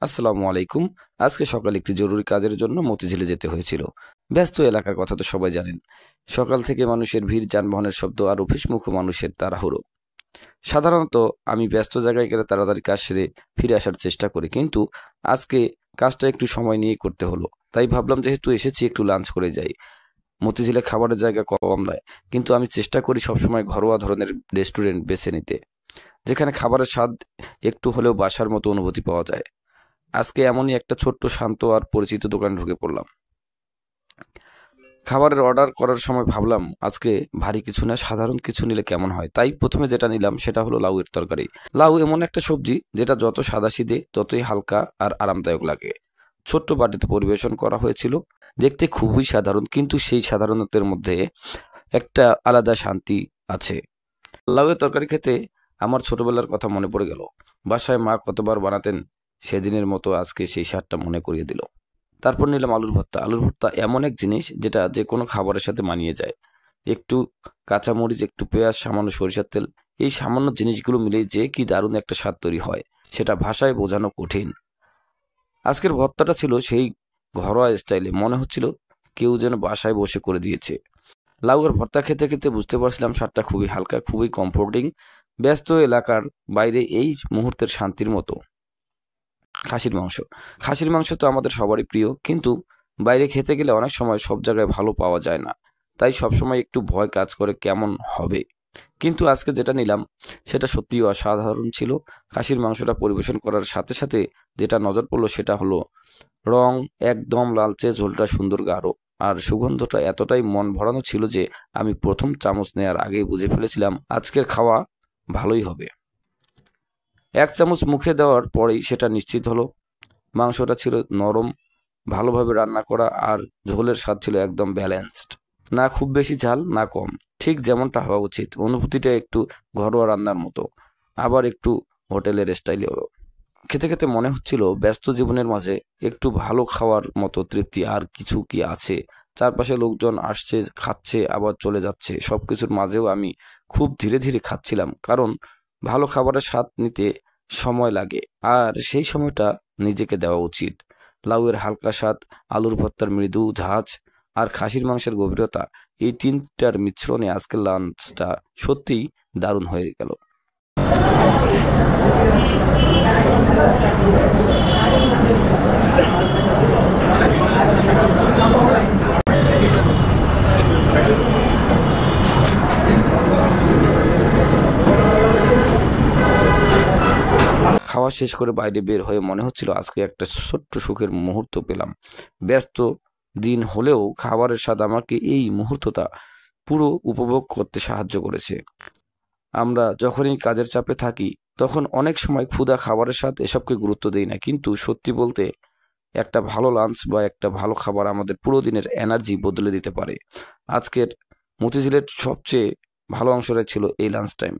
আসসালামু আলাইকুম। আজকে সকালে একটি জরুরি কাজের জন্য মতিঝিলে যেতে হয়েছিল। ব্যস্ত এলাকার কথা তো সবাই জানেন। সকাল থেকে মানুষের ভিড়, যানবাহনের শব্দ আর অফিসমুখী মানুষের তাড়াহুড়ো। সাধারণত আমি ব্যস্ত জায়গায় গেলে তাড়াতাড়ি কাজ সেরে ফিরে আসার চেষ্টা করি, কিন্তু আজকে কাজটা একটু সময় নিয়ে করতে হলো। তাই ভাবলাম যেহেতু এসেছি একটু লাঞ্চ করে যাই। মতিঝিলে খাবারের জায়গা কম নয়, কিন্তু আমি চেষ্টা করি সবসময় ঘরোয়া ধরনের রেস্টুরেন্ট বেছে নিতে, যেখানে খাবারের স্বাদ একটু হলেও বাসার মতো অনুভূতি পাওয়া যায়। আজকে এমনই একটা ছোট্ট শান্ত আর পরিচিত দোকানে ঢুকে পড়লাম। খাবারের অর্ডার করার সময় ভাবলাম আজকে ভারী কিছু না, সাধারণ কিছু নিলে কেমন হয়। তাই প্রথমে যেটা নিলাম সেটা হলো লাউয়ের তরকারি। লাউ এমন একটা সবজি যেটা যত সাদাসিধে ততই হালকা আর আরামদায়ক লাগে। ছোট্ট বাটিতে পরিবেশন করা হয়েছিল। দেখতে খুবই সাধারণ, কিন্তু সেই সাধারণত্বের মধ্যে একটা আলাদা শান্তি আছে। লাউয়ের তরকারি খেতে আমার ছোটবেলার কথা মনে পড়ে গেল। বাসায় মা কতবার বানাতেন, সেদিনের মতো আজকে সেই স্বাদটা মনে করিয়ে দিল। তারপর নিলাম আলুর ভর্তা। আলুর ভর্তা এমন এক জিনিস যেটা যে কোনো খাবারের সাথে মানিয়ে যায়। একটু কাঁচামরিচ, একটু পেঁয়াজ, সামান্য সরিষার তেল, এই সামান্য জিনিসগুলো মিলেই যে কি দারুণ একটা স্বাদ তৈরি হয়, সেটা ভাষায় বোঝানো কঠিন। আজকের ভর্তাটা ছিল সেই ঘরোয়া স্টাইলে, মনে হচ্ছিল কেউ যেন বাসায় বসে করে দিয়েছে। লাউয়ের ভর্তা খেতে খেতে বুঝতে পারছিলাম স্বাদটা খুবই হালকা, খুবই কমফোর্টিং। ব্যস্ত এলাকার বাইরে এই মুহূর্তের শান্তির মতো। খাসির মাংস। খাসির মাংস তো আমাদের সবারই প্রিয়, কিন্তু বাইরে খেতে গেলে অনেক সময় সব জায়গায় ভালো পাওয়া যায় না। তাই সবসময় একটু ভয় কাজ করে কেমন হবে। কিন্তু আজকে যেটা নিলাম সেটা সত্যিই অসাধারণ ছিল। খাসির মাংসটা পরিবেশন করার সাথে সাথে যেটা নজর পড়লো সেটা হলো রং, একদম লালচে, ঝোলটা সুন্দর গাঢ়, আর সুগন্ধটা এতটাই মন ভরানো ছিল যে আমি প্রথম চামচ নেয়ার আগেই বুঝে ফেলেছিলাম আজকের খাওয়া ভালোই হবে। এক চামচ মুখে দেওয়ার পরেই সেটা নিশ্চিত হলো। মাংসটা ছিল নরম, ভালোভাবে রান্না করা, আর ঝোলের স্বাদ ছিল একদম ব্যালেন্সড। না খুব বেশি ঝাল, না কম, ঠিক যেমনটা হওয়া উচিত। অনুভূতিটা একটু ঘরোয়া রান্নার মতো, আবার একটু হোটেলের স্টাইলেও। খেতে খেতে মনে হচ্ছিল ব্যস্ত জীবনের মাঝে একটু ভালো খাওয়ার মতো তৃপ্তি আর কিছু কি আছে। চারপাশে লোকজন আসছে, খাচ্ছে, আবার চলে যাচ্ছে। সবকিছুর মাঝেও আমি খুব ধীরে ধীরে খাচ্ছিলাম, কারণ ভালো খাবারের স্বাদ নিতে সময় লাগে, আর সেই সময়টা নিজেকে দেওয়া উচিত। লাউয়ের হালকা স্বাদ, আলুর ভর্তার মৃদু ঝাঁঝ, আর খাসির মাংসের গভীরতা, এই তিনটার মিশ্রণে আজকের লাঞ্চটা সত্যিই দারুণ হয়ে গেল। খাওয়া শেষ করে বাইরে বের হয়ে মনে হচ্ছিল আজকে একটা ছোট্ট সুখের মুহূর্ত পেলাম। ব্যস্ত দিন হলেও খাবারের স্বাদ আমাকে এই মুহূর্তটা পুরো উপভোগ করতে সাহায্য করেছে। আমরা যখনই কাজের চাপে থাকি তখন অনেক সময় ক্ষুধা, খাবারের স্বাদ এসবকে গুরুত্ব দেই না, কিন্তু সত্যি বলতে একটা ভালো লাঞ্চ বা একটা ভালো খাবার আমাদের পুরো দিনের এনার্জি বদলে দিতে পারে। আজকের মতিঝিলের সবচেয়ে ভালো অংশটাই ছিল এই লাঞ্চ টাইম।